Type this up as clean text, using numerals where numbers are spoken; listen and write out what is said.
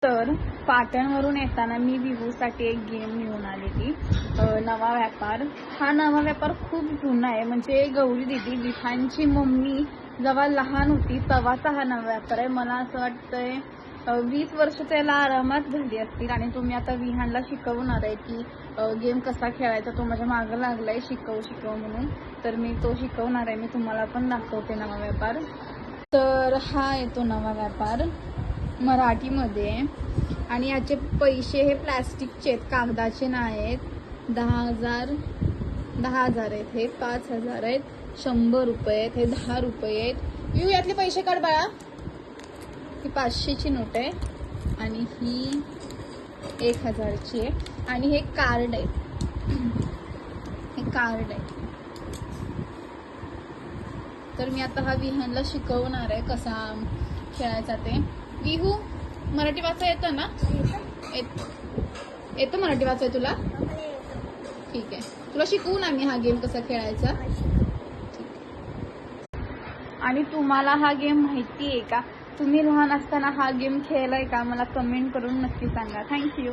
तर पाटणवरून येताना मी विवूसाठी एक गेम घेऊन आलेली, नवा व्यापार. हा नवा व्यापार खूप जुना आहे, म्हणजे गौरी दिदी विहानची मम्मी जेव्हा लहान होती तेव्हाचा हा नवा व्यापार आहे. मला असं वाटतंय 20 वर्ष त्याला आरामात झाली असतील. आणि तुम्ही आता विहानला शिकवणार आहे की गेम कसा खेळायचा. तो माझ्या मागं लागलाय शिकव म्हणून, तर मी तो शिकवणार आहे. मी तुम्हाला पण दाखवते नवा व्यापार. तर हा येतो नवा व्यापार मराठीमध्ये, आणि याचे पैसे हे प्लॅस्टिकचे आहेत, कागदाचे नाही आहेत. 10,000 आहेत, हे 5,000 आहेत, 100 रुपये आहेत, हे 10 रुपये आहेत. यू यातले पैसे काढ बाळा. ही 500ची नोट आहे आणि ही 1,000ची आहे. आणि हे कार्ड आहे, हे कार्ड आहे. तर मी आता हा विहानला शिकवणार आहे कसा खेळायचा ते. विहू मराठी वाचा येतं ना? येतं मराठी वाचाय तुला? ठीक आहे, तुला शिकवू ना मी हा गेम कसा खेळायचा. आणि तुम्हाला हा गेम माहिती आहे का? तुम्ही लहान असताना हा गेम खेळलाय का? मला कमेंट करून नक्की सांगा. थँक्यू.